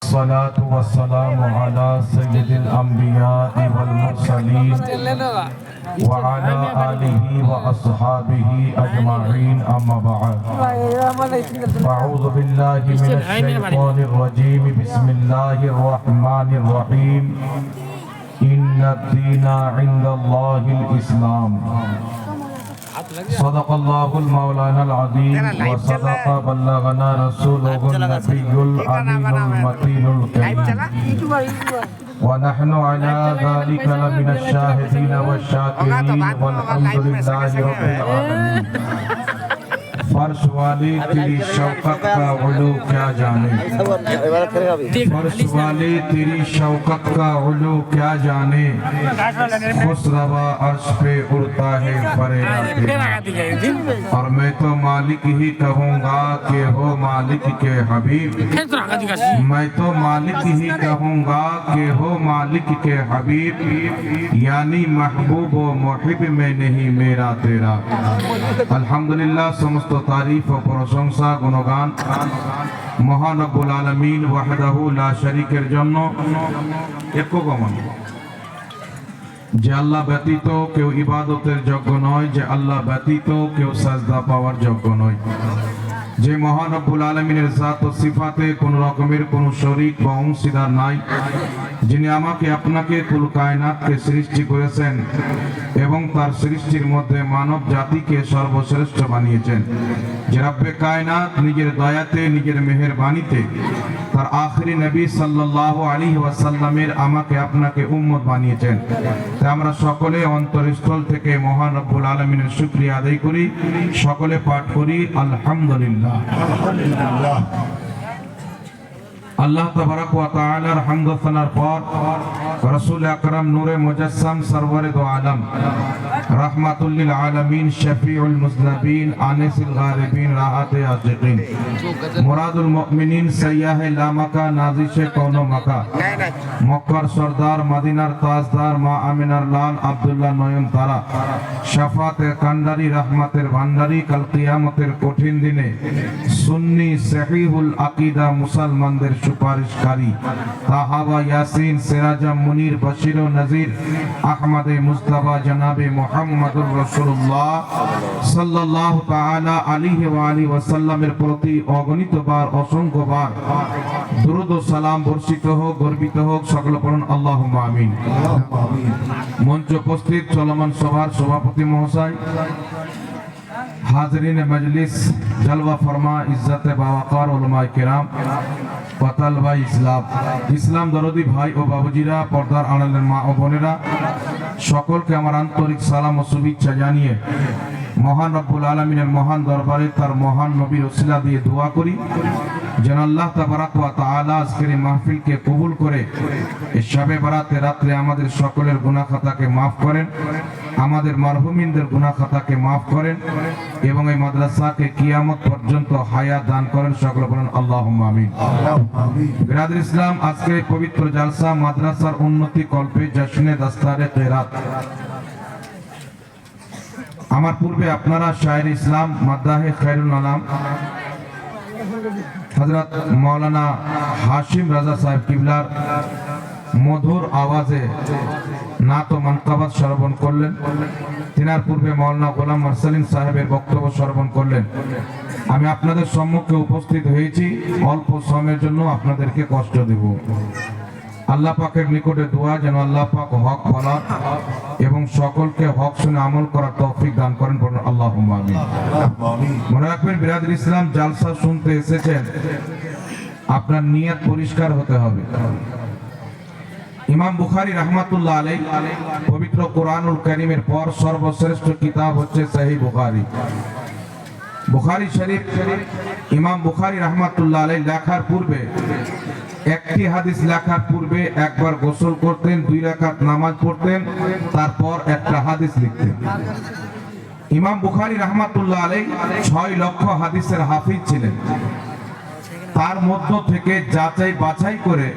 والصلاة والسلام على سيد الأنبياء والمرسلين وعلى آله وأصحابه أجمعين أما بعد أعوذ بالله من الشيطان الرجيم بسم الله الرحمن الرحيم إن الدين عند الله الإسلام صدق الله المولانا العظيم وصدق بلغنا رسوله النبي الأمين المتين الكريم ونحن على ذلك لمن الشاهدين والشاكرين والحمد لله رب العالمين फर्श वाले तेरी शौकत का उलू क्या जाने फर्श वाले तेरी शौकत का उलू क्या जाने खुसरवा अर्श पे उड़ता है फरेब और मैं तो मालिक ही कहूँगा कि हो मालिक के हबीब मैं तो मालिक ही कहूँगा कि हो मालिक के हबीब यानी महबूब व मुहिब में नहीं मेरा तेरा अल्हम्दुलिल्लाह समस्त तारीफ व प्रशंसा गुणगान মহান রব্বুল আলামিন ওয়াহদাহু লা শারীকের জন্য একক অমন যে আল্লাহ ব্যতীত কেউ ইবাদতের যোগ্য নয় যে আল্লাহ ব্যতীত কেউ সাজদা পাওয়ার যোগ্য নয় যে মহান রব্বুল আলামিনের জাত ও সিফাতে কোন রকমের কোন শরীক বা অংশীদার নাই যিনি আমাকে আপনাকে কুল কায়নাতকে সৃষ্টি করেছেন এবং তার সৃষ্টির মধ্যে মানব জাতিকে সর্বশ্রেষ্ঠ বানিয়েছেন যে রব্বে কায়নাত নিজের দয়াতে নিজের মেহেরবানিতে তার আখেরি নবী সাল্লাল্লাহু আলাইহি ওয়াসাল্লামের আমাকে আপনাকে উম্মত বানিয়েছেন তাই আমরা সকলে অন্তরস্থল থেকে মহান রব্বুল আলামিনের শুকরিয়া আদায় করি সকলে পাঠ করি আলহামদুলিল্লাহ আলহামদুলিল্লাহ আল্লাহ তাবারক ওয়া তাআলার হামদ ও সানার পর রাসূল আকরাম নূরে মুজাসসাম সরওয়ারে দো আলম রাহমাতুল লিল আলামিন শফিউল মুজনবিন আনিসুল গারিবিন রাহাতে আশিকিন মুরাদুল মুমিনিন সাইয়্যাহে লামাকা নাজিশে কোনো মাকা মক্কার সরদার মদিনার তাজদার মা আমিনার লাল আব্দুল্লাহ নয়ন তারা শাফাতে কান্ডারি রহমতের ভান্ডারি কাল কিয়ামতের কঠিন দিনে সুন্নি সহিহুল আকীদা মুসলমানদের সুপারিশকারী তাহাবা ইয়াসিন সিরাজা মুনির বশির ও নজির আহমদে মুস্তাফা জনাবে মুহাম্মদুর রাসূলুল্লাহ সাল্লাল্লাহু তাআলা আলাইহি ওয়া আলিহি ওয়াসাল্লামের প্রতি অগণিতবার অসংখ্যবার দুরূদ ও সালাম বর্ষিত হোক গর্বিত হোক সকলে পড়ুন আল্লাহুম্মা আমিন মঞ্চে উপস্থিত চলমান সভার সভাপতি মহাশয় हाजरीन मजलिस जलवा फरमा इज्जत बावकार उलमाए किराम पतालबा इस्लाम दरदी भाई ও বাবুজিরা পর্দার আড়ালের মা ও বোনেরা সকলকে আমার আন্তরিক সালাম ও শুভেচ্ছা জানিয়ে মহান রব্বুল আলামিনের মহান দরবারে তার মহান নবীর ওসিলা দিয়ে দোয়া করি যেন আল্লাহ তাবারক ওয়া তাআলা আজকের এই মাহফিলকে কবুল করে এই শবে বরাতে রাতে আমাদের সকলের গুনাহ খাতাকে maaf করেন আমাদের মারহুমিনদের গুনাহ খাতাকে maaf করেন এবং এই মাদ্রাসাকে কিয়ামত পর্যন্ত হায়াত দান করেন সকলে বলেন আল্লাহুম্মা আমিন আমিন বিরাদর ইসলাম আজকে পবিত্র জালসা মাদ্রাসার উন্নতি কল্পে জশ্নে দস্তারে কিরাত আমার পূর্বে আপনারা শায়ের ইসলাম মাদ্দাহে খায়রুল আনাম হযরত মাওলানা হাশিম রাজা সাহেব কিবলার মধুর আওয়াজে নাত ও মানকাবাত শ্রবণ করলেন তিনার পূর্বে মাওলানা গোলাম মারসালিন সাহেবের বক্তব্য শ্রবণ করলেন আমি আপনাদের সম্মুখে উপস্থিত হয়েছি অল্প সময়ের জন্য আপনাদেরকে কষ্ট দেব আল্লাহ পাকের নিকটে দোয়া যেন আল্লাহ পাক হক বলার এবং সকলকে হক শুনে আমল করার তৌফিক দান করেন বলুন আল্লাহুম্মা আমিন মনে রাখবেন বিরাদর ইসলাম জালসা শুনতে এসেছেন আপনার নিয়ত পরিষ্কার হতে হবে ইমাম বুখারী রাহমাতুল্লাহ আলাইহি পবিত্র কোরআনুল কারীমের পর সর্বশ্রেষ্ঠ কিতাব হচ্ছে সহিহ বুখারী বুখারী শরীফ ইমাম বুখারী রাহমাতুল্লাহ আলাইহি লেখার পূর্বে একটি হাদিস লেখার পূর্বে একবার গোসল করতেন 2 রাকাত নামাজ পড়তেন তারপর একটা হাদিস লিখতেন ইমাম বুখারী রাহমাতুল্লাহ আলাইহি 6 লক্ষ হাদিসের হাফিজ ছিলেন তার মধ্য থেকে যাচাই বাছাই করে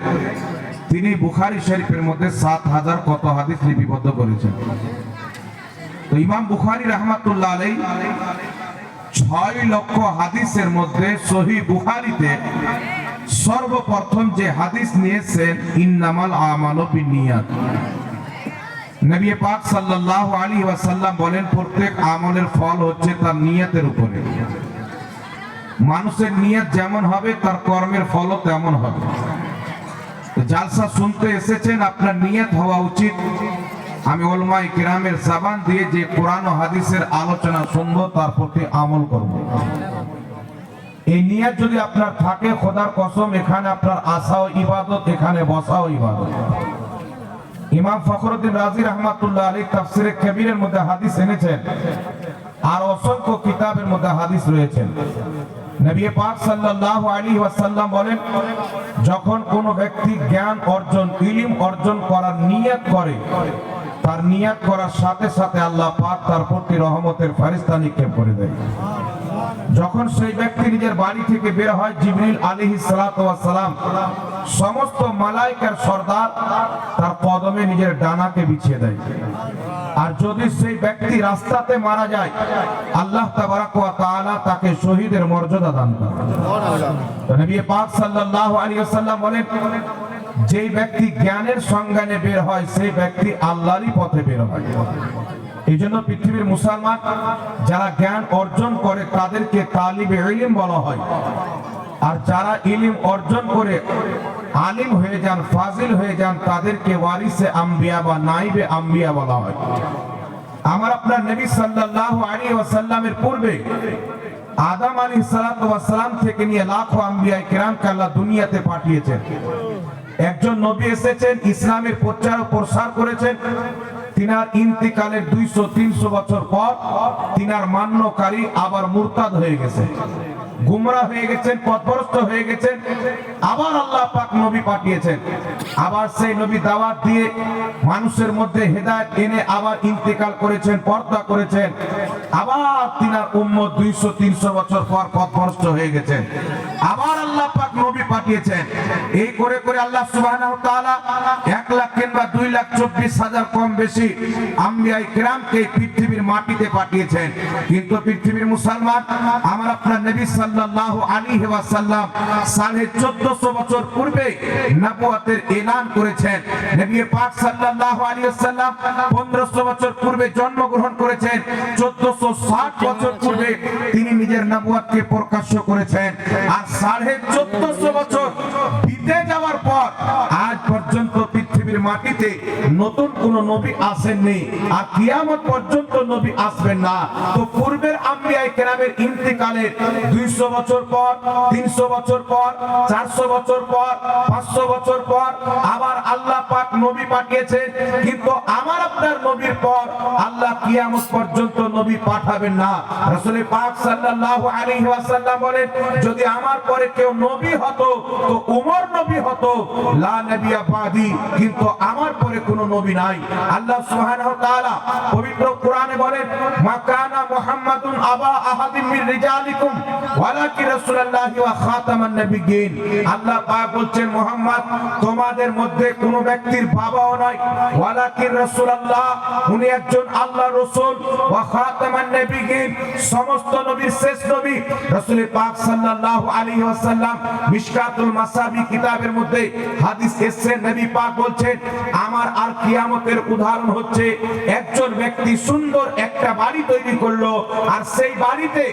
তিনি বুখারী শরীফের মধ্যে 7000 কত হাদিস লিপিবদ্ধ করেছেন তো ইমাম বুখারী রাহমাতুল্লাহ আলাইহি 6 লক্ষ হাদিসের মধ্যে সহিহ বুখারীতে সর্বপ্রথম যে হাদিস নিয়েছেন ইন্নামাল আমালু বিন্নিয়াত, নবী পাক সাল্লাল্লাহু আলাইহি ওয়াসাল্লাম বলেন প্রত্যেক আমলের ফল হচ্ছে তার নিয়তের উপরে। মানুষের নিয়ত যেমন হবে তার কর্মের ফলও তেমন হবে। জালসা শুনতে এসেছেন, আপনার নিয়ত হওয়া উচিত আমি উলামায়ে কিরামের জবান দিয়ে যে কোরআন ও হাদিসের আলোচনা শুনবো তার প্রতি আমল করব। এই নিয়ত যদি আপনার থাকে, খোদার কসম এখানে আপনার আসাও ইবাদত, এখানে বসাও ইবাদত। ইমাম ফখরুদ্দিন রাজি রাহমাতুল্লাহ আলাইহি তাফসীরে কবিরের মধ্যে হাদিস এনেছেন, আর অসংখ্য কিতাবের মধ্যে হাদিস রয়েছে। নবী পাক সাল্লাল্লাহু আলাইহি ওয়াসাল্লাম বলেন, যখন কোন ব্যক্তি জ্ঞান অর্জন, ইলম অর্জন করার নিয়ত করে, তার নিয়ত করার সাথে সাথে আল্লাহ পাক তার প্রতি রহমতের ফেরেশতা নিক্ষেপ করে দেয়। যখন সেই ব্যক্তি নিজের বাড়ি থেকে বের হয়, জিবরিল আলাইহিস সালাতু ওয়াস সালাম সমস্ত মালায়েকার সর্দার তার কদমে নিজের ডানাকে বিছিয়ে দেয়। আর যদি সেই ব্যক্তি রাস্তাতে মারা যায়, আল্লাহ তাবারাক ওয়া তাআলা তাকে শহীদের মর্যাদা দান করেন। নবী পাক সাল্লাল্লাহু আলাইহি ওয়াসাল্লাম বলেন, যেই ব্যক্তি জ্ঞানের সন্ধানে বের হয় সেই ব্যক্তি আল্লাহরই পথে বের হয়। এই জন্য পৃথিবীর মুসলমান যারা জ্ঞান অর্জন করে তাদেরকে তালিবে ইলম বলা হয়, আর যারা ইলম অর্জন করে আলিম হয়ে যান, ফাজিল হয়ে যান, তাদেরকে ওয়ারিসে আম্বিয়া বা নাইবে আম্বিয়া বলা হয়। আমার আপনার নবী সাল্লাল্লাহু আলাইহি ওয়াসাল্লামের পূর্বে আদম আলাইহিস সালাতু ওয়াস সালাম থেকে নিয়ে লাখো আম্বিয়া কিরামকে আল্লাহ দুনিয়াতে পাঠিয়েছেন। একজন নবী এসেছেন, ইসলামের প্রচার ও প্রসার করেছেন। তিনার ইন্তিকালের 200-300 বছর পর তিনার মান্যকারী আবার মুরতাদ হয়ে গেছে, গুমরা হয়ে গেছেন, পথভ্রষ্ট হয়ে গেছেন। আবার আল্লাহ পাক নবী পাঠিয়েছেন, আবার সেই নবী দাওয়াত দিয়ে মানুষের মধ্যে হেদায়েত এনে আবার ইন্তিকাল করেছেন, পর্দা করেছেন। আবার তিনার উম্মত 200-300 বছর পর পথভ্রষ্ট হয়ে গেছেন। আবার আল্লাহ পাক নবী পাঠিয়েছেন। এই করে করে আল্লাহ সুবহানাহু ওয়া তাআলা 1 লাখ কিংবা 2,24,000 কম বেশি আম্বিয়ায়ে কিরামকে পৃথিবীর মাটিতে পাঠিয়েছেন। কিন্তু পৃথিবীর মুসলমান আমার আপনার নবী সাল্লাল্লাহু আলাইহি ওয়াসাল্লাম 1450 বছর পূর্বে নবুয়তের এলান করেছেন। নবী পাক সাল্লাল্লাহু আলাইহি ওয়াসাল্লাম 1500 বছর পূর্বে জন্মগ্রহণ করেছেন। 1460 বছর পূর্বে তিনি নিজের নবুয়তকে প্রকাশ্য করেছেন। আর 1450 বছর বিতে যাওয়ার পর আজ পর্যন্ত পৃথিবীর মাটিতে নতুন কোন নবী আসেননি, আর কিয়ামত পর্যন্ত নবী আসবেন না। তো পূর্বের আম্বিয়ায়ে কেরামের ইন্তিকালের 200 বছর পর, 300 বছর পর, 400 বছর পর, 500 বছর পর আবার আল্লাহ পাক নবী পাঠিয়েছেন। কিন্তু আমার আপনার নবীর পর আল্লাহ কিয়ামত পর্যন্ত নবী পাঠাবেন না। রাসূল পাক সাল্লাল্লাহু আলাইহি ওয়াসাল্লাম বলেন, যদি আমার পরে কেউ নবী হতো তো উমর নবী হতো, লা নবিয়া বাদি, কিন্তু আমার পরে কোনো নবী নাই। আল্লাহ সুবহানাহু ওয়া তাআলা পবিত্র কোরআনে বলেন, মা কানা মুহাম্মাদুন আবা আহাদিন মির রিজালিকুম ওয়ালাকিন রাসূলুল্লাহি ওয়া খাতামান নবিয়্যিন। আল্লাহ পাক বলছেন, মুহাম্মদ তোমাদের মধ্যে কোনো ব্যক্তির বাবাও নয়, ওয়ালাকিন রাসূলুল্লাহ, উনি একজন আল্লাহর রাসূল, ওয়া খাতামান নবিয়্যিন, সমস্ত নবীর শেষ নবী। রাসূল পাক সাল্লাল্লাহু আলাইহি ওয়াসাল্লাম মিশকাতুল মাসাবি কিতাবের মধ্যে হাদিস এসেছে, নবী পাক বলছেন, আমার আর কিয়ামতের উদাহরণ হচ্ছে একজন ব্যক্তি সুন্দর একটা বাড়ি তৈরি করলো, আর সেই বাড়িতে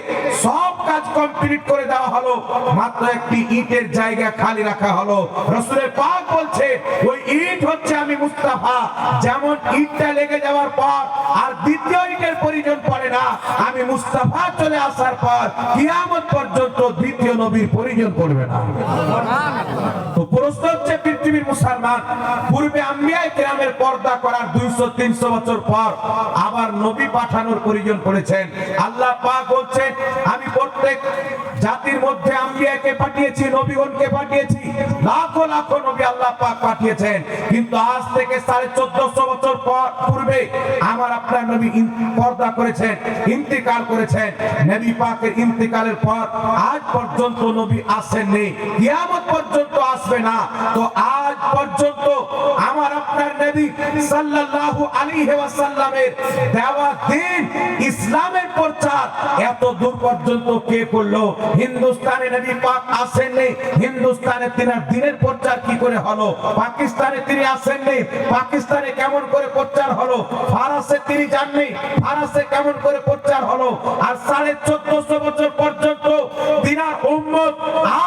সব কাজ কমপ্লিট করে দেওয়া হলো, মাত্র একটি ইটের জায়গা খালি রাখা হলো। রাসূল পাক বলছে, ওই ইট হচ্ছে আমি মুস্তাফা। যেমন ইটটা লেগে যাওয়ার পর আর দ্বিতীয় ইটের প্রয়োজন পড়ে না, আমি মুস্তাফা চলে আসার পর কিয়ামত পর্যন্ত দ্বিতীয় নবীর প্রয়োজন পড়বে না। তো প্রশ্ন হচ্ছে, পৃথিবীর মুসলমান পূর্বে আম্বিয়ায়ে কেরামের পর্দা করার 200-300 বছর পর আবার নবী পাঠানোর প্রয়োজন পড়েছেন। আল্লাহ পাক বলছেন, আমি প্রত্যেক জাতির মধ্যে আম্বিয়াকে পাঠিয়েছি, নবীগণকে পাঠিয়েছি, লাখো লাখো নবী আল্লাহ পাক পাঠিয়েছেন। কিন্তু আজ থেকে 1450 বছর পূর্বে আমার আপনার নবী পর্দা করেছেন, ইন্তিকাল করেছেন। নবী পাকের ইন্তিকালের পর আজ পর্যন্ত নবী আসেননি, কিয়ামত পর্যন্ত আসবে না। তো আজ পর্যন্ত আমার আমার আপনার নবী সাল্লাল্লাহু আলাইহি ওয়াসাল্লামের দেওয়া দ্বীন ইসলামের প্রচার এত দূর পর্যন্ত কে করলো? হিন্দুস্তানে নবী পাক আসেননি, হিন্দুস্তানে তিনার দ্বীনের প্রচার কি করে হলো? পাকিস্তানে তিনি আসেননি, পাকিস্তানে কেমন করে প্রচার হলো? ফরাসে তিনি যাননি, ফরাসে কেমন করে প্রচার হলো? আর 1450 বছর পর্যন্ত তিনার উম্মত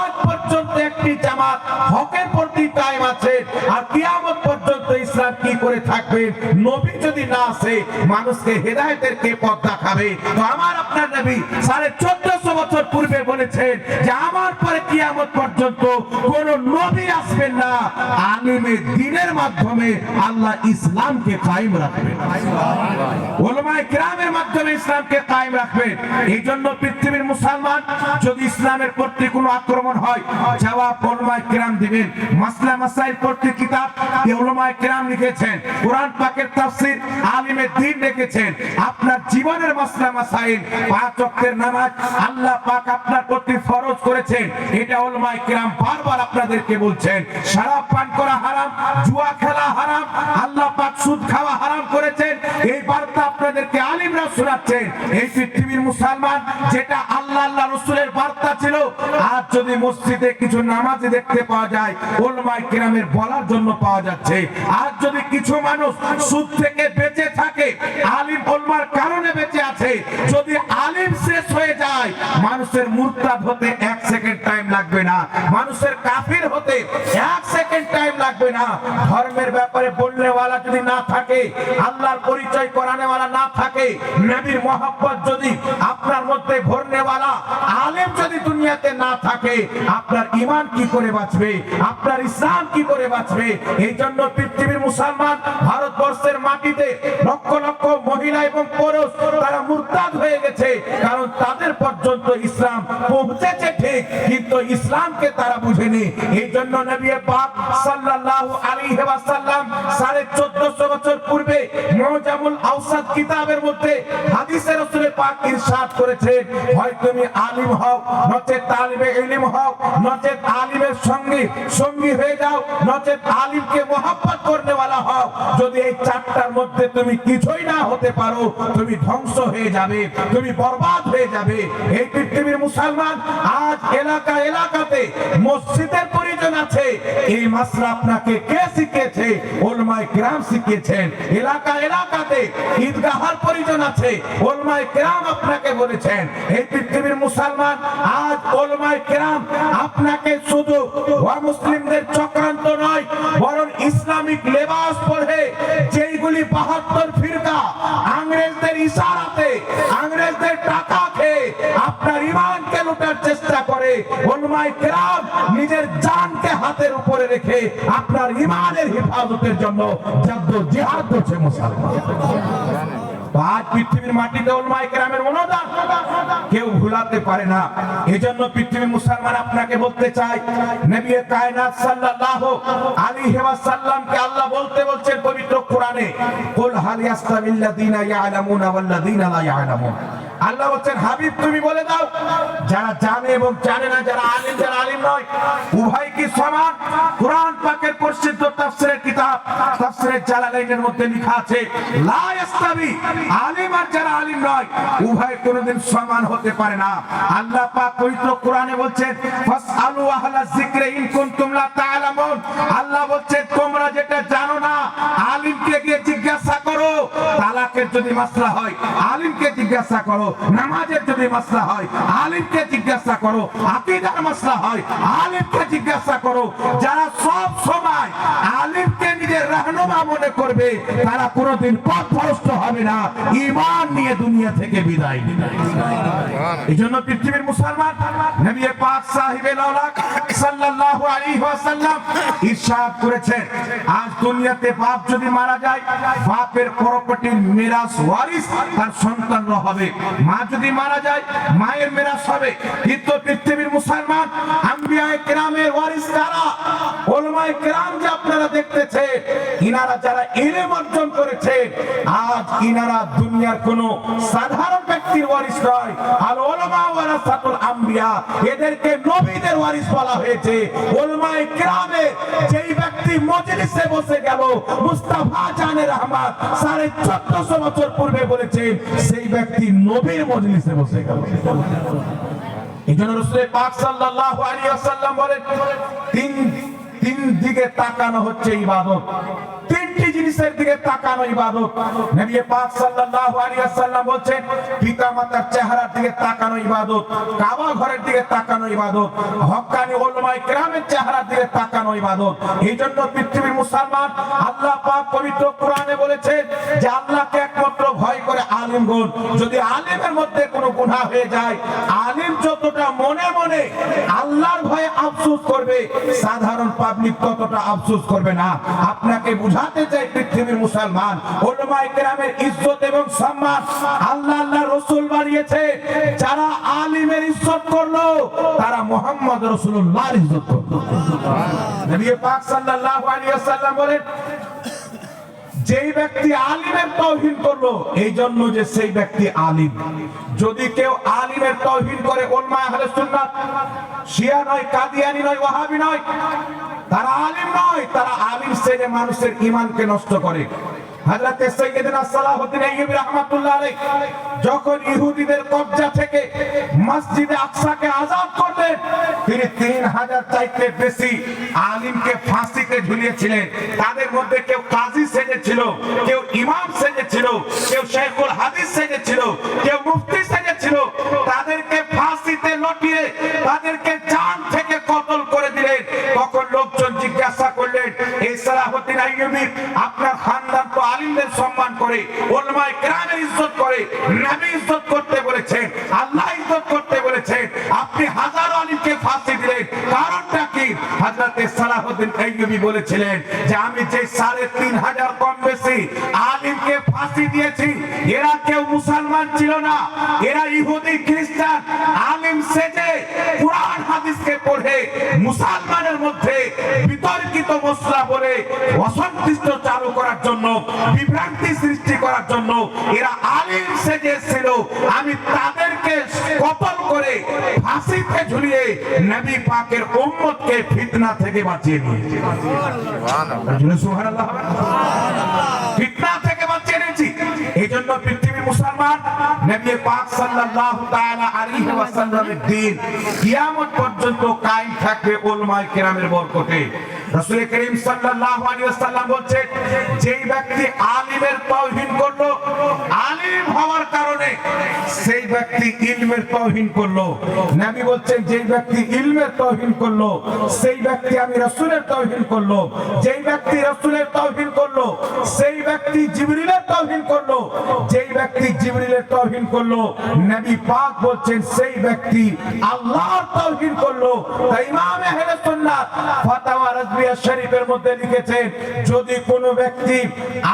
আজ পর্যন্ত একটি জামাত হকের প্রতি কায়েম আছে। আর কিয়ামত পর্যন্ত ইসলাম কি করে থাকবে? নবী যদি না আসে মানুষকে হেদায়েতের কে পথ দেখাবে? তো আমার আপনার নবী 1450 বছর পূর্বে বলেছেন যে আমার পরে কিয়ামত পর্যন্ত কোন নবী আসবেন না, আলিমে দ্বীনের মাধ্যমে আল্লাহ ইসলামকে কায়েম রাখবেন, উলামায়ে কিরামের মাধ্যমে ইসলামকে কায়েম রাখবেন। এইজন্য পৃথিবীর মুসলমান যদি ইসলামের প্রতি কোনো আক্রমণ হয়, জবাব উলামায়ে কিরাম দিবেন। মাসলা মাসাইল প্রতি কিতাব উলামায়ে কিরাম লিখেছেন, কোরআন পাকের তাফসীর আলিমে দ্বীন লিখেছেন। আপনার জীবনের মাসলা মাসাইল, 5 ওয়াক্তের নামাজ আল্লাহ পাক আপনার প্রতি ফরজ করেছেন, এটা উলামায়ে কিরাম বারবার আপনাদেরকে বলছেন। শরাব পান করা হারাম, জুয়া খেলা হারাম, আল্লাহ পাক সুদ খাওয়া হারাম করেছেন, এই বার্তা আপনাদেরকে আলিমরা শোনাচ্ছেন। এই পৃথিবীর মুসলমান যেটা আল্লাহ আল্লাহ রাসূলের বার্তা ছিল, আজ যদি মসজিদে কিছু নামাজি দেখতে পাওয়া যায় উলামায়ে কিরামের বলার জন্য পাওয়া যাচ্ছে। আজ যদি কিছু মানুষ সুদ থেকে বেঁচে থাকে, আলিম উলামার কারণে বেঁচে আছে। যদি আলিম শেষ হয়ে যায় মানুষের মুরতাদ হতে 1 সেকেন্ড টাইম লাগবে না, মানুষের কাফির হতে 1 সেকেন্ড টাইম লাগবে না। ধর্মের ব্যাপারে বলনেওয়ালা যদি না থাকে, আল্লাহর পরিচয় করানেওয়ালা না থাকে, নবীর মহব্বত যদি আপনার মধ্যে ভরনেওয়ালা আলেম যদি দুনিয়াতে না থাকে, আপনার ঈমান কি করে বাঁচবে? আপনার ইসলাম কি করে বাঁচবে? এই জন্য পৃথিবীর মুসলমান ভারতবর্ষের মাটিতে লক্ষ লক্ষ মহিলা এবং পুরুষ তারা মুরতাদ হয়ে গেছে, কারণ তাদের পর্যন্ত ইসলাম পৌঁছেছে ঠিক, কিন্তু ইসলামকে তারা বুঝেনি। এই জন্য নবী পাক সাল্লাল্লাহু আলাইহি ওয়াসাল্লাম 1450 বছর পূর্বে মুজামুল আওসাত কিতাবের মধ্যে হাদিসে রাসূল পাক ইরশাদ করেছেন, হয় তুমি আলিম হও, নচেত তালিবে ইলম হও, নচেত আলিমের সঙ্গী হয়ে যাও, নচেত আলিমকে মহব্বত করনেওয়ালা হও। যদি এই চারটার মধ্যে তুমি কিছুই না হতে পারো, তুমি ধ্বংস হয়ে যাবে, তুমি বরবাদ হয়ে যাবে। এই পৃথিবীর মুসলমান আজ এলাকাতে মসজিদের প্রয়োজন আছে, এই মাসলা আপনাকে কে শিখিয়েছে? উলামায়ে কিরাম শিখিয়েছেন। এলাকাতে ঈদগাহের প্রয়োজন আছে, উলামায়ে কিরাম আপনাকে বলেছেন। এই পৃথিবীর মুসলমান আজ উলামায়ে কিরাম আপনাকে শুধু মুসলিমদের চক্রান্ত নয়, বরং ইসলামিক লেবাস পরে যেইগুলি 72 ফিরকা ইংরেজদের ইশারাতে, ইংরেজদের টাকা খেয়ে আপনার ঈমানকে লুটার চেষ্টা করে, উলামায়ে কিরাম নিজের জানকে হাতের উপরে রেখে আপনার ঈমানের হেফাজতের জন্য জিহাদ করছে মুসলমান। আজ পৃথিবীর মাটিতে উলামায়ে কিরামের অনুদান কেউ ভুলাতে পারে না। এজন্য পৃথিবীর মুসলমান আপনাকে বলতে চাই, নবী কায়নাত সাল্লাল্লাহু আলাইহি ওয়াসাল্লামকে আল্লাহ বলছেন পবিত্র কোরআনে, কুল হাল ইয়াস্তাবিল্লাযিনা ইয়ালামুনা ওয়াল্লাযিনা লা ইয়ালামুন। আল্লাহ বলছেন, হাবিব তুমি বলে দাও, যারা জানে এবং জানে না, যারা আলিম যারা আলিম নয়, উভয় কি সমান? কোরআন পাকের প্রসিদ্ধ তাফসীরের কিতাব তাফসীরে জালালাইনের মধ্যে লেখা আছে, লা ইয়াস্তাবি, আলিম আর যারা আলিম নয় উভয় কোনোদিন সমান হতে পারে না। আল্লাহ পাক পবিত্র কোরআনে বলছেন, ফাসআলু আহলা যিকরি ইন কুনতুম লা তা'লামুন। আল্লাহ বলছেন, তোমরা যেটা জানো না আলিমকে গিয়ে জিজ্ঞাসা করো। তালাকের যদি মাসলা হয় আলিমকে জিজ্ঞাসা করো, নামাজের যদি মাসলা হয় আলিমকে জিজ্ঞাসা করো, আকীদার মাসলা হয় আলিমকে জিজ্ঞাসা করো। যারা সব সময় আলিমকে নিজের রাহনুমা মনে করবে তারা কোনোদিন পথভ্রষ্ট হবে না, ঈমান নিয়ে দুনিয়া থেকে বিদায় নেবে। এইজন্য পৃথিবীর মুসলমান নবী পাক সাহিবে লাউলাক সাল্লাল্লাহু আলাইহি ওয়াসাল্লাম ইরশাদ করেছেন, আজ দুনিয়াতে বাপ যদি মারা যায় বাপের প্রপার্টির মিরাস ওয়ারিস তার সন্তানরা হবে, মা যদি মারা যায় মায়ের মিরাস হবে। কিন্তু পৃথিবীর মুসলমান আম্বিয়ায়ে কিরামের ওয়ারিস কারা? উলামায়ে কিরাম যে আপনারা দেখতেছেন, ইনারা যারা ইলম অর্জন করেছেন, আজ ইনারা দুনিয়ার কোন সাধারণ ব্যক্তির ওয়ারিস নয়। আর উলামা ওয়ারাসাতুল আম্বিয়া, এদেরকে নবীদের ওয়ারিস বলা হয়েছে। উলামায়ে কিরামে যেই ব্যক্তি ব্যক্তি মজলিসে বসে গেল, মুস্তাফা জানে রহমত 1450 বছর পূর্বে বলেছেন সেই ব্যক্তি নবীর মজলিসে বসে গেল। এই জন্য রাসূল পাক সাল্লাল্লাহু আলাইহি ওয়াসাল্লাম বলেন তিন দিকে তাকানো হচ্ছে ইবাদত, তিনটি জিনিসের দিকে তাকানো ইবাদত। নবী পাক সাল্লাল্লাহু আলাইহি ওয়াসাল্লাম বলেন পিতামাতার চেহারার দিকে তাকানো ইবাদত, কাবা ঘরের দিকে তাকানো ইবাদত, হক্কানি উলামায়ে কেরামের চেহারার দিকে তাকানো ইবাদত। এইজন্য পৃথিবীর মুসলমান আল্লাহ পাক পবিত্র কোরআনে বলেছেন যে আল্লাহকে একমাত্র ভয় করে আলিমগণ। যদি আলিমের মধ্যে কোনো গুনাহ হয়ে যায়, আলিম যতটা মনে মনে আল্লাহর ভয়ে আফসোস করবে, সাধারণ পাবলিক ততটা আফসোস করবে না। আপনাকে বুঝাতে চাই পৃথিবীর মুসলমান, উলামায়ে কেরামের ইজ্জত এবং সম্মান আল্লাহ রাসূল বাড়িয়েছে। যারা আলিমের ইজ্জত করলো তারা মুহাম্মদ রাসূলুল্লাহর ইজ্জত করলো। নবী পাক সাল্লাল্লাহু আলাইহি ওয়াসাল্লাম বলেন যেই ব্যক্তি আলিমের তাওহীন করলো, এই জন্য যে সেই ব্যক্তি আলিম। যদি কেউ আলিমের তাওহীন করে, উলামায়ে আহলে সুন্নাত, শিয়া নয়, কাদিয়ানি নয়, ওয়াহাবি নয়, তারা আলিম নয়, তারা আলিম সেজে মানুষের ঈমানকে নষ্ট করে। হযরত সাইয়েদনা সালাহউদ্দিন আইয়ুবী রাহমাতুল্লাহ আলাইহি যখন ইহুদিদের কবজা থেকে মসজিদে আকসাকে আযাদ করলেন, তিনি 3000 চাইতে বেশি আলিমকে ফাঁসিতে ঝুলিয়েছিলেন। তাদের মধ্যে কেউ কাজী সেজেছিল, কেউ ইমাম সেজেছিল, কেউ শাইখুল হাদিস সেজেছিল, কেউ মুফতি সেজেছিল। তাদেরকে ফাঁসিতে লটিয়ে তাদেরকে জান থেকে কতল করে দিলেন। তখন লোকজন জিজ্ঞাসা করলেন, এই সালাহউদ্দিন আইয়ুবী আপনার খানদান তো আলিমদের সম্মান করে, উলামায়ে কেরামের ইজ্জত করে, নবী ইজ্জত করতে বলেছেন, আল্লাহ ইজ্জত করতে বলেছেন, আপনি হাজারো আলিমকে ফাঁসি দিলেন, কারণটা কি? হযরত সালাহউদ্দিন আইয়ুবী বলেছিলেন যে আমি যে 3500 কম বেশি আলিমকে ফাঁসি দিয়েছি, এরা কেউ মুসলমান ছিল না, এরা ইহুদি খ্রিস্টান আলিম সেজে কুরআন হাদিসকে পড়ে মুসলমানের মধ্যে বিতর্কিত মশলা বলে অসন্তুষ্ট চালু করার জন্য, বিভ্রান্তি সৃষ্টি করার জন্য এরা আলিম সেজেছিল। আমি তাদেরকে কতল করে ফাঁসিতে ঝুলিয়ে নবী পাকের উম্মতকে ফিতনা থেকে বাঁচিয়ে নিয়েছি। সুবহানাল্লাহ, ফিতনা থেকে বাঁচিয়ে নিয়েছি। এই জন্য পৃথিবীর মুসলমান নবী পাক সাল্লাল্লাহু তাআলা আলাইহি ওয়াসাল্লামের দ্বীন কিয়ামত পর্যন্ত কায়েম থাকবে উলামায়ে কেরামের বরকতে। রাসূল করিম সাল্লাল্লাহু আলাইহি ওয়াসাল্লাম বলেন যেই ব্যক্তি আলিমের তাওহীন করলো, আলিম হওয়ার কারণে সেই ব্যক্তি ইলমের তাওহীন করলো। নবী বলেন যেই ব্যক্তি ইলমের তাওহীন করলো, সেই ব্যক্তি আমি রাসূলের তাওহীন করলো। যেই ব্যক্তি রাসূলের তাওহীন করলো, সেই ব্যক্তি জিবরিলের তাওহীন করলো। যেই ব্যক্তি জিবরিলের তাওহীন করলো, নবী পাক বলেন সেই ব্যক্তি আল্লাহর তাওহীন করলো। তাই ইমাম আহলে সুন্নাত ফাতাওয়া রাজবিয়া শরীফের মধ্যে লিখেছেন যদি কোনো ব্যক্তি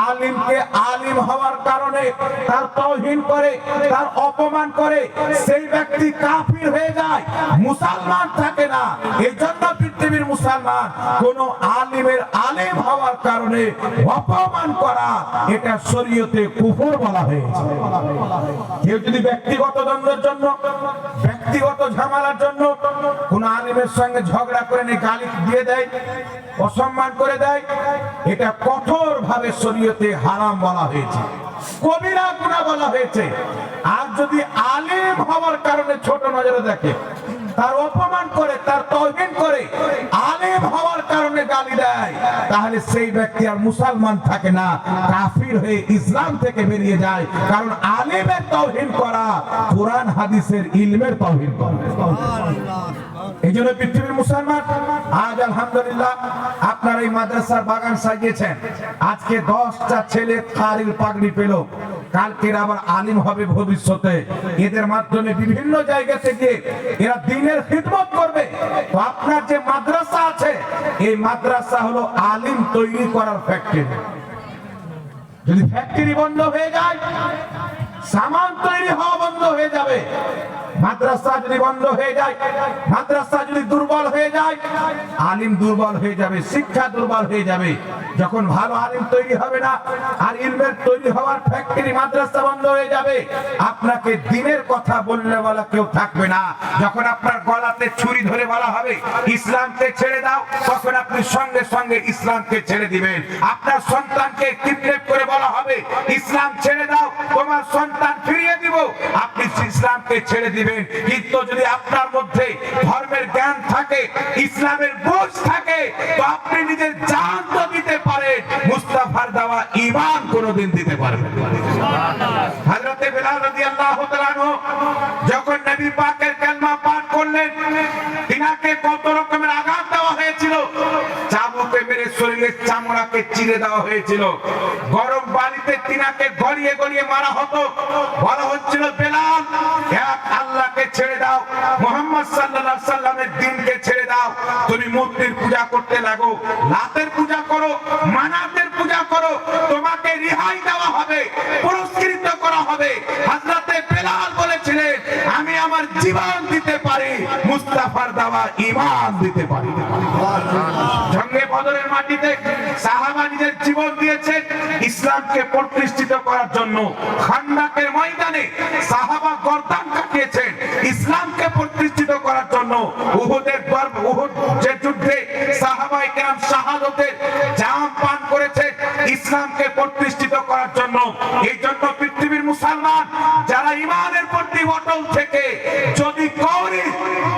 আলিমকে আলিম হওয়ার কারণে তার তাওহীন করে, তার অপমান করে, সেই ব্যক্তি কাফির হয়ে যায়, মুসলমান থাকে না। এজন্য পৃথিবীর মুসলমান কোন আলিমের আলিম হওয়ার কারণে অপমান করা, এটা শরীয়তে কুফর বলা হয়েছে। কেউ যদি ব্যক্তিগত দ্বন্দ্বের জন্য, ব্যক্তিগত ঝামেলার জন্য কোন আলিমের সঙ্গে ঝগড়া করে নিয়ে গালি দিয়ে দেয়, অসম্মান করে দেয়, এটা কঠোর ভাবে শরীয়তে হারাম বলা হয়েছে, কবিরা গুনাহ বলা হয়েছে। আর যদি আলিম হওয়ার কারণে ছোট নজরে দেখে, তার অপমান করে, তার তাওহীন করে, আলিম হওয়ার কারণে গালি দেয়, তাহলে সেই ব্যক্তি আর মুসলমান থাকে না, কাফির হয়ে ইসলাম থেকে বেরিয়ে যায়। কারণ আলিমের তাওহীন করা কুরআন হাদিসের ইলমের তাওহীন করা। এই জন্য পৃথিবীর মুসলমান আজ আলহামদুলিল্লাহ আপনারা এই মাদ্রাসার বাগান সাজিয়েছেন। আজকে 10টা ছেলে কারিল পাগড়ি পেল, কালকে আবার আলিম হবে ভবিষ্যতে। এদের মাধ্যমে বিভিন্ন জায়গা থেকে এরা দ্বীনের খিদমত করবে। তো আপনার যে মাদ্রাসা আছে, এই মাদ্রাসা হলো আলিম তৈরি করার ফ্যাক্টরি। যদি ফ্যাক্টরি বন্ধ হয়ে যায়, সামান তৈরি হওয়া বন্ধ হয়ে যাবে। মাদ্রাসা যদি বন্ধ হয়ে যায়, মাদ্রাসা যদি দুর্বল হয়ে যায়, আলিম দুর্বল হয়ে যাবে, শিক্ষা দুর্বল হয়ে যাবে। যখন ভালো আলিম তৈরি হবে না, আর ইলমের তৈরি হওয়ার ফ্যাক্টরি মাদ্রাসা বন্ধ হয়ে যাবে, আপনাকে দিনের কথা বললে বলা কেউ থাকবে না। যখন আপনার গলাতে ছুরি ধরে বলা হবে ইসলামকে ছেড়ে দাও, তখন আপনি সঙ্গে সঙ্গে ইসলামকে ছেড়ে দিবেন। আপনার সন্তানকে কিডন্যাপ করে বলা হবে ইসলাম ছেড়ে দাও, তোমার সন্তান ফিরিয়ে দিব, আপনি ইসলামকে ছেড়ে দিবেন। কিন্তু যদি আপনার মধ্যে ধর্মের জ্ঞান থাকে, ইসলামের বোঝ থাকে, তো আপনি নিজের জান তো দিতে পারেন, মুস্তাফার দেওয়া ঈমান কোনোদিন দিতে পারবেন না। হযরত বিলাল রাদিয়াল্লাহু তাআলা আনহু যখন নবী পাকের কালেমা পাঠ করলেন, তিনাকে কত রকমের আঘাত দেওয়া হয়েছিল, চাবুকে মেরে শরীরের চামড়াকে চিরে দেওয়া হয়েছিল, গরম পানিতে তিনাকে গড়িয়ে গড়িয়ে মারা হতো। বলা হচ্ছিল বেলাল, এক আল্লাহকে ছেড়ে দাও, মুহাম্মদ সাল্লাল্লাহু আলাইহি সাল্লামের দ্বীনকে ছেড়ে দাও, তুমি মূর্তির পূজা করতে লাগো, লাতের পূজা করো, মানাতের পূজা করো, তোমাকে রিহাই দেওয়া হবে, পুরস্কৃত করা হবে। হযরতে বেলাল বলেছিলেন আমি আমার জীবন দিতে পারি, মুস্তাফার দেওয়া ঈমান দিতে পারি। জঙ্গে বদরের মাটিতে সাহাবা নিজের জীবন দিয়েছেন ইসলামকে প্রতিষ্ঠিত করার জন্য। খান্দাকের ময়দানে সাহাবা গর্দান কাটিয়েছেন ইসলামকে প্রতিষ্ঠিত করার জন্য। উহুদ যে যুদ্ধে সাহাবায়ে কেরাম শাহাদাতের জাম পান করেছেন ইসলামকে প্রতিষ্ঠিত করার জন্য। এই জন্য পৃথিবীর মুসলমান যারা ঈমানের প্রতি অটল থেকে যদি কাউরি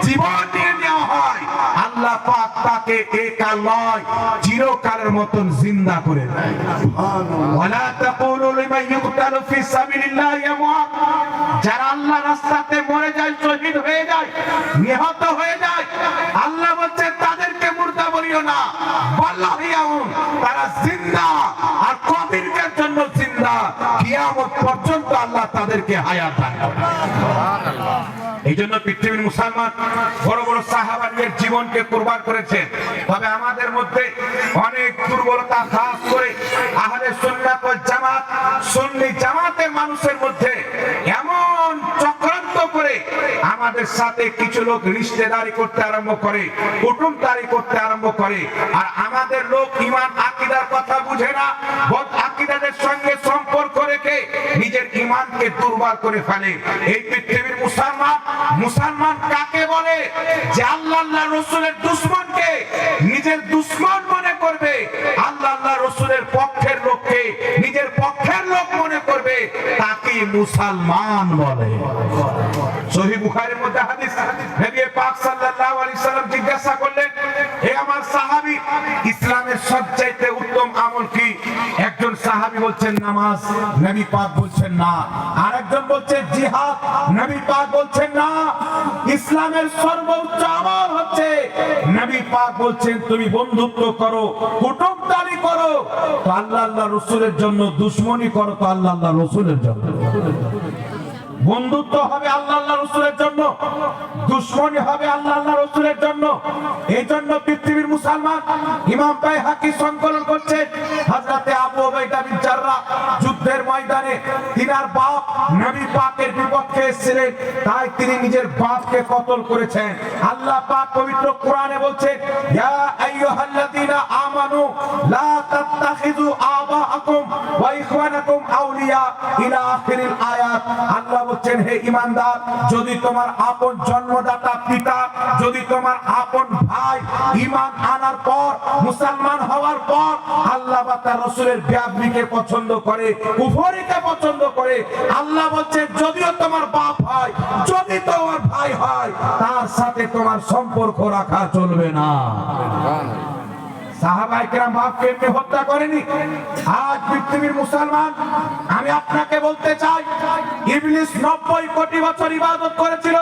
জীবন নিয়ে নেওয়া হয়, আল্লাহ পাক তাকে একাল নয় চিরকালের মতন জিন্দা করে দেয়। ওয়ালা তাকুলু লিমান ইউকতালু ফি সাবিলিল্লাহি আমওয়াত, যারা আল্লাহর রাস্তাতে মরে যায়, শহীদ হয়ে যায়, নিহত হয়ে যায়, আল্লাহ বলছেন তাদেরকে মুর্দা বলিও না, বাল্লাহিয়াউন, তারা জিন্দা, আর কবিরদের জন্য জিন্দা, কিয়ামত পর্যন্ত আল্লাহ তাদেরকে হায়াত দান করবেন। সুবহানাল্লাহ। এই জন্য পৃথিবীর মুসলমান বড় বড় সাহাবাদের জীবনকে কুরবান করেছেন। তবে আমাদের মধ্যে অনেক দুর্বলতা, খাস করে আহলে সুন্নাত ওয়াল জামাত, সুন্নি জামাতের মানুষের মধ্যে এমন চক্রান্ত করে আমাদের সাথে কিছু লোক রিশতেদারি করতে আরম্ভ করে, কুটুমদারি করতে আরম্ভ করে, আর আমাদের লোক ঈমান আকীদার কথা বুঝে না, বদ আকীদাদের সঙ্গে সম্পর্ক রেখে নিজের ঈমানকে দুর্বল করে ফেলে। এই পৃথিবীর মুসলমান কাকে বলে? যে আল্লাহ রাসূলের দুশমনকে নিজের দুশমন মনে করবে, আল্লাহ রাসূলের পক্ষের লোককে নিজের পক্ষের লোক মনে করবে, তাকে মুসলমান বলে। সহিহ বুখারীর মধ্যে হাদিস, নবী পাক সাল্লাল্লাহু আলাইহি সাল্লাম জিজ্ঞাসা করলেন, হে আমার সাহাবী, ইসলামের সবচাইতে উত্তম আমল কি? একজন সাহাবী বলছেন নামাজ, নবী পাক বলছেন না। আরেকজন বলছেন জিহাদ, নবী পাক বলছেন না। ইসলামের সর্বোচ্চ আমল হচ্ছে, নবী পাক বলছেন তুমি বন্ধুত্ব করো, কুটুমদারি করো, তো আল্লাহ রাসূলের জন্য, দুশমনি করো তো আল্লাহ রাসূলের জন্য। বন্ধুত্ব হবে আল্লাহ রাসূলের জন্য, দুশমনি হবে আল্লাহ রাসূলের জন্য। এই জন্য পৃথিবীর মুসলমান ইমাম বাইহাকী সংকলন করছে, হযরতে আবু উবাইদা বিন জাররাহ যুদ্ধের ময়দানে তিনার বাপ নবী পাকের বিপক্ষে এসেছিলেন, তাই তিনি নিজের বাপকে কতল করেছেন। আল্লাহ পাক পবিত্র কোরআনে বলছেন, ইয়া আইয়ুহাল্লাযীনা আমানু লা তাত্তাখিযু আবাআকুম ওয়া ইখওয়ানাকুম আউলিয়া ইলা আখিরিল আয়াত। আল্লাহ বলছেন, হে ঈমানদার, যদি তোমার আপন জন্মদাতা পিতা, যদি তোমার আপন ভাই ঈমান আনার পর, মুসলমান হওয়ার পর আল্লাহ বা তার রাসূলের বেয়াদবিকে পছন্দ করে, কুফরিকে পছন্দ করে, আল্লাহ বলছেন যদিও তোমার বাপ হয়, যদি তোমার ভাই হয়, তার সাথে তোমার সম্পর্ক রাখা চলবে না। সাহাবায়ে কেরাম বাপকে এমনি হত্যা করেনি। আজ পৃথিবীর মুসলমান, আমি আপনাকে বলতে চাই, ইবলিস 90 কোটি বছর ইবাদত করেছিল,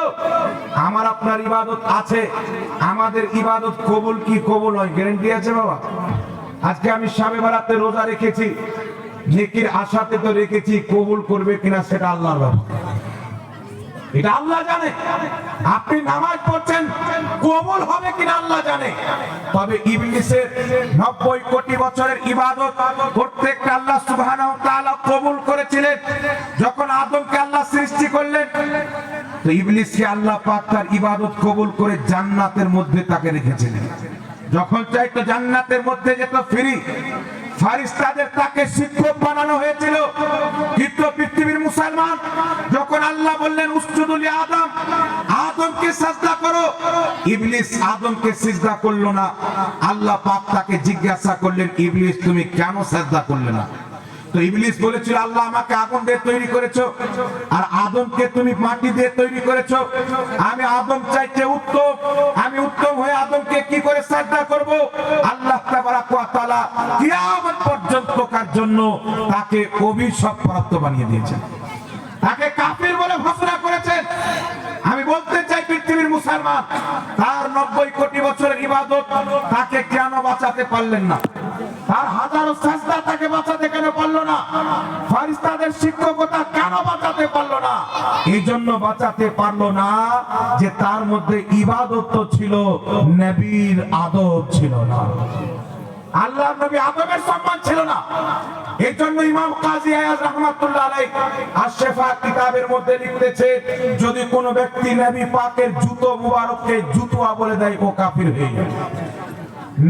আমার আপনার ইবাদত আছে। আমাদের ইবাদত কবুল কি কবুল হয় গ্যারান্টি আছে বাবা? আজকে আমি শাবে বারাতে রোজা রেখেছি, নেকির আশাতে তো রেখেছি, কবুল করবে কিনা সেটা আল্লাহর ব্যাপার, এটা আল্লাহ জানে। আপনি নামাজ পড়ছেন, কবুল হবে কিনা আল্লাহ জানে। তবে ইবলিসের 90 কোটি বছরের ইবাদত প্রত্যেকটা আল্লাহ সুবহানাহু ওয়া তাআলা কবুল করেছিলেন। যখন আদমকে আল্লাহ সৃষ্টি করলেন, তো ইবলিসকে আল্লাহ পাক তার ইবাদত কবুল করে জান্নাতের মধ্যে তাকে রেখেছিলেন। যখন চাইতো জান্নাতের মধ্যে যেত ফ্রি। ফারিস্তাদের তাকে শিক্ষক বানানো হয়েছিল। কিন্তু পৃথিবীর মুসলমান যখন আল্লাহ বললেন উসজুদু লি আদম, আদমকে সিজদা করো, ইবলিস আদমকে সিজদা করলো না। আল্লাহ পাক তাকে জিজ্ঞাসা করলেন, ইবলিস তুমি কেন সিজদা করলে না? তো ইবলিস বলেছিল, আল্লাহ আমাকে আগুন দিয়ে তৈরি করেছো আর আদমকে তুমি মাটি দিয়ে তৈরি করেছো। আমি আদম চাইতে উত্তম, আমি উত্তম হয়ে আদমকে কি করে সিজদা করব? আল্লাহ তাবারাক ওয়া তাআলা কিয়ামত পর্যন্তকার জন্য তাকে অভিশাপ প্রাপ্ত বানিয়ে দিয়েছেন, তাকে কাফির বলে ঘোষণা করেছেন। আমি বলতে চাই পৃথিবীর মুসলমান, তার 90 কোটি বছরের ইবাদত তাকে কেন বাঁচাতে পারলেন না? তার হাজারো সাজদা তাকে বাঁচাতে কেন পারলো না? ফারিস্তাদের শিক্ষকতা কেন বাঁচাতে পারলো না? এই জন্য বাঁচাতে পারলো না যে তার মধ্যে ইবাদত তো ছিল, নবীর আদব ছিল না। আল্লাহর নবী আদমের সম্মান ছিল না। এই জন্য ইমাম কাজী আয়াজ রাহমাতুল্লাহ আলাইহি আশ-শিফা কিতাবের মধ্যে লিখতেছে, যদি কোনো ব্যক্তি নবী পাকের জুতো মুবারককে জুতুয়া বলে দেয়, ও কাফির হয়ে যায়।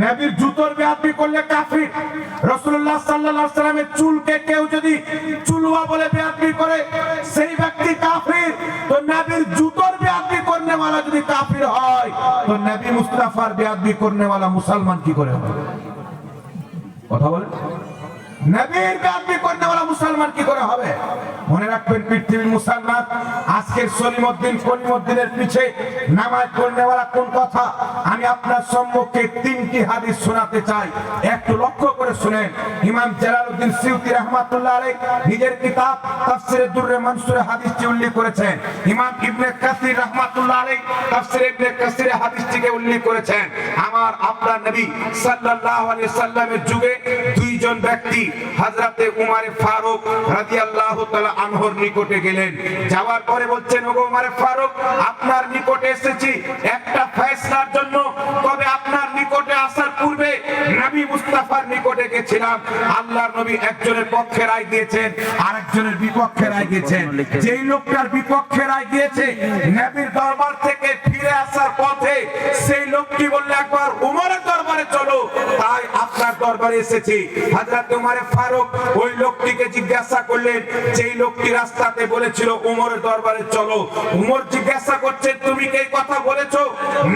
নবীর জুতোর বেয়াদবি করলে কাফির। রাসূলুল্লাহ সাল্লাল্লাহু আলাইহি ওয়াসাল্লামের চুলকে কেউ যদি চুলওয়া বলে বেয়াদবি করে, সেই ব্যক্তি কাফির। তো নবীর জুতোর বেয়াদবি করনে वाला যদি কাফির হয়, তো নবী মুস্তাফার বেয়াদবি করনে वाला মুসলমান কি করে হবে? কথা বলেন, নবীর বেয়াদবি করনে वाला মুসলমান কি করে হবে? মনে রাখবেন পৃথিবীর মুসলমান, আজকের সলিমউদ্দিন কলিমউদ্দিনের পিছে নামাজ পড়নে वाला কোন কথা? আমি আপনার সম্মুখে 3টি হাদিস শোনাতে চাই, একটু লক্ষ্য করে শুনেন। ইমাম জালালউদ্দিন সিউতি রাহমাতুল্লাহ আলাইহি নিজের কিতাব তাফসিরে দুররে মানসুরে হাদিসটি উল্লেখ করেছেন। ইমাম ইবনে কাসির রাহমাতুল্লাহ আলাইহি তাফসিরে ইবনে কাসিরে হাদিসটিকে উল্লেখ করেছেন। আমার আপনার নবী সাল্লাল্লাহু আলাইহি সাল্লামের যুগে দুইজন ব্যক্তি হযরতে উমর ফারুক রাদিয়াল্লাহু তাআলা আনহুর নিকটে গেলেন। যাওয়ার পরে বলছেন, ওগো উমর ফারুক, আপনার নিকটে এসেছি একটা ফয়সালার জন্য। তবে আপনার নিকটে আসার পূর্বে নবী মুস্তাফার নিকটে গেছিলাম। আল্লাহর নবী একজনের পক্ষে রায় দিয়েছেন, আরেকজনের বিপক্ষে রায় দিয়েছেন। যেই লোকটার বিপক্ষে রায় দিয়েছে, নবীর দরবার থেকে ফিরে আসার পথে সেই লোকটি বলল, একবার উমরের দরবারে চলো। তাই আপনার দরবারে এসেছি। হযরত উমর ফারুক ওই লোকটিকে জিজ্ঞাসা করলেন, যেই লোকটি রাস্তাতে বলেছিল উমরের দরবারে চলো। উমর জিজ্ঞাসা করছে, তুমি কি এই কথা বলেছো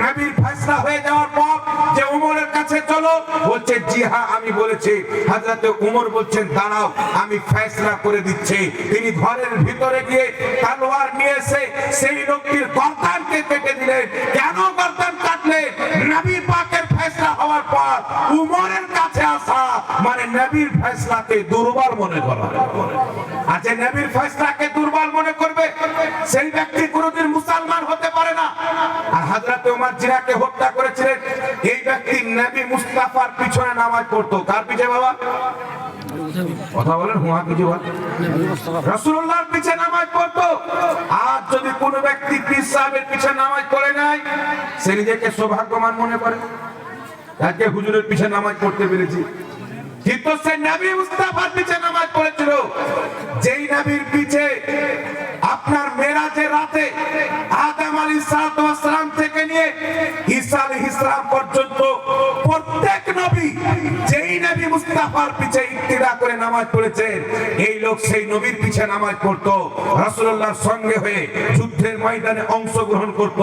নবীর ফয়সালা হয়ে যাওয়ার পর যে উমরের কাছে চলো? বলছে, জি হ্যাঁ আমি বলেছি। হযরত উমর বলছেন, দাঁড়াও আমি ফয়সালা করে দিচ্ছি। তিনি ঘরের ভিতরে গিয়ে তলোয়ার নিয়ে এসে সেই লোকটির গর্দানকে কেটে দিলেন। কেন গর্দান কাটলেন? নবী পাকের ফয়সালা হওয়ার পর উমরের কাছে আসা মানে নবীর ফয়সালাকে দুর্বল মনে করা। আর যে নবীর ফয়সালাকে দুর্বল মনে করবে, সেই ব্যক্তি কোনদিন মুসলমান হতে পারে না। আর হযরত ওমর জিনাকে হত্যা করেছিলেন, এই ব্যক্তি নবী মুস্তাফার পিছনে নামাজ পড়তো। কার পিছে বাবা? কথা বলেন, হুয়া কিছু বল। রাসূলুল্লাহর পিছে নামাজ পড়তো। আর যদি কোনো ব্যক্তি পীর সাহেবের পিছে নামাজ পড়ে নাই, সে নিজেকে সৌভাগ্যবান মনে করে, আজকে হুজুরের পিছে নামাজ পড়তে পেরেছি। কিন্তু সে নবী মুস্তাফার পিছে নামাজ পড়েছিল, যেই নবীর পিছে আপনার মেরাজের রাতে আদম আলাইহিস সালাম থেকে নিয়ে ঈসা আলাইহিস সালাম পর্যন্ত প্রত্যেক নবী যেই নবী মুস্তাফার পিছে ইক্তিদা করে নামাজ পড়েছেন, এই লোক সেই নবীর পিছে নামাজ পড়তো, রাসূলুল্লাহর সঙ্গে হয়ে যুদ্ধের ময়দানে অংশগ্রহণ করত।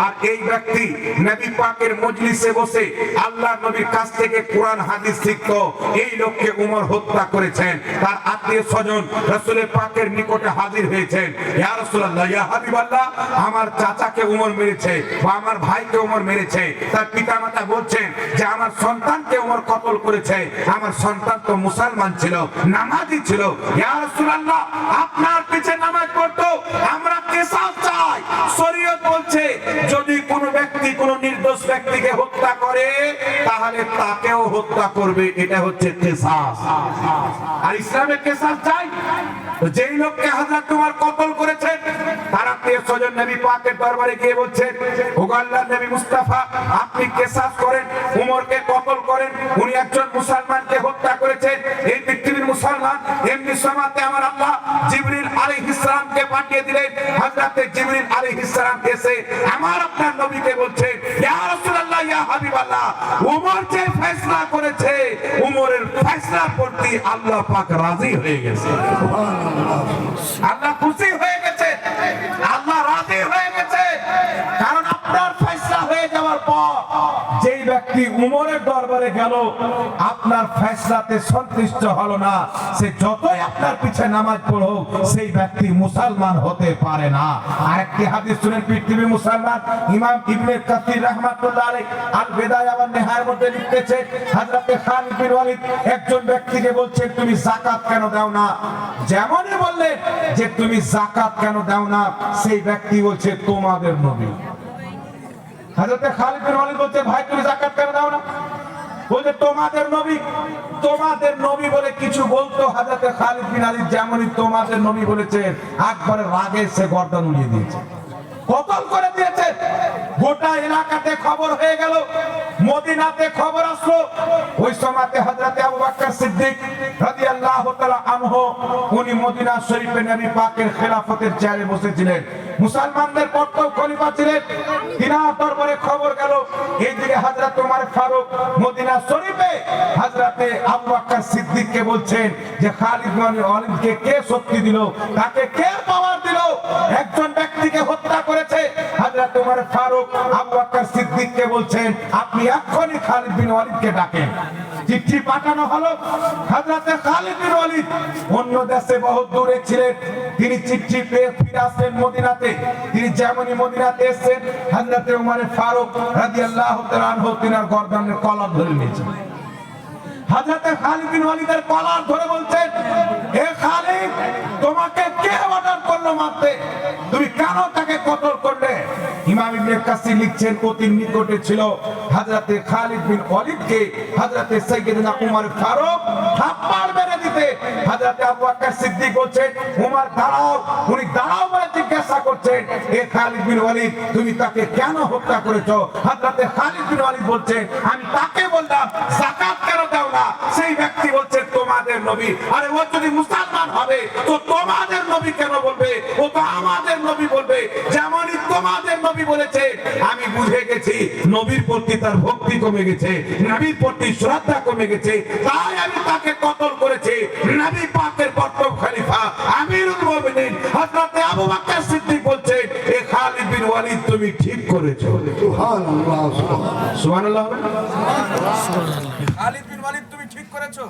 আর এই ব্যক্তি নবী পাকের মজলিসে বসে আল্লাহর নবীর কাছ থেকে কোরআন হাদিস শিখতো। এই লোককে উমর হত্যা করেছেন। তার আত্মীয় স্বজন রাসূলের পাকের নিকটে হাজির হয়েছেন, ইয়া রাসূলুল্লাহ, ইয়া হাবিবাল্লাহ, আমার চাচাকে উমর মেরেছে বা আমার ভাইকে উমর মেরেছে। তার পিতামাতা বলছেন যে আমার সন্তানকে উমর কতল করেছে। আমার সন্তান তো মুসলমান ছিল, নামাজি ছিল। ইয়া রাসূলুল্লাহ, আপনার পিছে নামাজ পড়তো, আমরা কিসাস চাই। শরীয়ত বলছে যদি কোনো ব্যক্তি কোনো নির্দোষ ব্যক্তিকে হত্যা করে, তাহলে তাকেও হত্যা করবে। এটা হচ্ছে কিসাস। আর ইসলামে কিসাস চাই। যেই লোককে হযরত উমর কতল করেছেন, তার আত্মীয় স্বজন নবী পাকের দরবারে গিয়ে বলছেন, ওগো আল্লাহর নবী মুস্তাফা, আপনি কিসাস করেন, উমরকে কতল করেন। উনি একজন মুসলমানকে হত্যা করেছেন। এই পৃথিবীর মুসলমান এমনি সময়তে আমার আল্লাহ জিবরিল আলাইহিস সালামকে পাঠিয়ে দিলেন। হযরত জিবরিল আলাইহিস সালাম এসে আমার আপনার নবীকে বলছে, ইয়া রাসূলুল্লাহ, ইয়া হাবিবাল্লাহ, ওমর যে ফয়সালা করেছে, ওমরের ফয়সালার প্রতি আল্লাহ পাক রাজি হয়ে গেছে। আল্লাহ খুশি হয়ে গেছে, আল্লাহ রাজি হয়ে গেছে। কারণ আপনার ফয়সালা হয়ে যাওয়ার পর যেই ব্যক্তি উমরের দরবারে গেল, আপনার ফয়সালাতে সন্তুষ্ট হলো না, সে যতই আপনার পিছে নামাজ পড়ুক, সেই ব্যক্তি মুসলমান হতে পারে না। আরেকটি হাদিস শুনেন পৃথিবী মুসলমান, ইমাম ইবনে কাসির রাহমাতুল্লাহ আলাইহি আল বিদায়া ওয়ান নিহায়ার মধ্যে লিখতেছে, হযরত খালিদ বিন ওয়ালিদ একজন ব্যক্তিকে বলছেন, তুমি যাকাত কেন দাও না? যেমনই বললেন যে তুমি যাকাত কেন দাও না, সেই ব্যক্তি বলছে তোমাদের নবী। হযরত খালিদ বিন ওয়ালিদ বলছে, ভাই তুমি যাকাত কেন দাও না? বলছে তোমাদের নবী। তোমাদের নবী বলে কিছু বলতো, হযরত খালিদ বিন ওয়ালিদ যেমনই তোমাদের নবী বলেছেন, একবারে রাগে সে গর্দান উড়িয়ে দিয়েছে, কতল করে দিয়েছে। গোটা এলাকাতে খবর হয়ে গেল, মদিনাতে খবর আসলো। ওই সময়তে হযরত আবু বকর সিদ্দিক রাদিয়াল্লাহু তাআলা আনহু উনি মদিনা শরীফে নবী পাকের খেলাফতের চেয়ারে বসেছিলেন, মুসলমানদের প্রথম খলিফা ছিলেন। তিনার দরবারে খবর গেল, এইদিকে হযরত ওমর ফারুক মদিনা শরীফে হযরত আবু বকর সিদ্দিককে বলছেন যে খালিদ বিন ওয়ালিদকে কে শক্তি দিল, তাকে কে পাওয়ার দিল? একজন ব্যক্তিকে হত্যা করেছে। হযরত ওমর ফারুক আবু বকর সিদ্দিককে বলছেন, আপনি এক্ষুনি খালিদ বিন ওয়ালিদকে ডাকেন। চিঠি পাঠানো হলো। হযরত খালিদ বিন ওয়ালিদ অন্য দেশে বহু দূরে ছিলেন, তিনি চিঠি পেয়ে ফিরে আসলেন মদিনাতে। তিনি যেমনই মদিনাতে এসেছেন, হযরত ওমর ফারুক রাদিয়াল্লাহু তাআলা আনহু তিনার গর্দানের কলার ধরে নিয়েছেন। হযরত খালিদ বিন ওয়ালিদের কলার ধরে বলছেন, হে খালিদ, তোমাকে কে অর্ডার করলো মারতে? তুমি কেন তাকে কতল করলে? ইমাম ইবনে কাসির লিখছেন, অতি নিকটে ছিল হযরত খালিদ বিন ওয়ালিদকে হযরত সাইয়েদনা ওমর ফারুক থাপ্পড় মেরে দিতে। হযরত আবু বকর সিদ্দিক বলছেন, ওমর দাঁড়াও। উনি দাঁড়াও বলে জিজ্ঞাসা করছেন, এ খালিদ বিন ওয়ালিদ, তুমি তাকে কেন হত্যা করেছো? হযরত খালিদ বিন ওয়ালিদ বলছেন, আমি তাকে বললাম যাকাত কেন দাও না? সেই ব্যক্তি বলছে তোমাদের নবী। আরে ও যদি মুসলমান হবে তো তোমাদের নবী কেন বলবে? ও তো আমাদের নবী বলবে। যেমনই তোমাদের নবী বলেছে, আমি বুঝে গেছি নবীর প্রতি তার ভক্তি কমে গেছে, নবীর প্রতি শ্রদ্ধা কমে গেছে, তাই আমি তাকে কতল করেছি। নবী পাকের প্রথম খলিফা আমিরুল মুমিনিন হযরত আবু বকর সিদ্দিক বলছেন, এ খালিদ বিন ওয়ালিদ তুমি ঠিক করেছো। সুবহানাল্লাহ, সুবহানাল্লাহ। খালিদ বিন ওয়ালিদ তুমি ঠিক করেছো।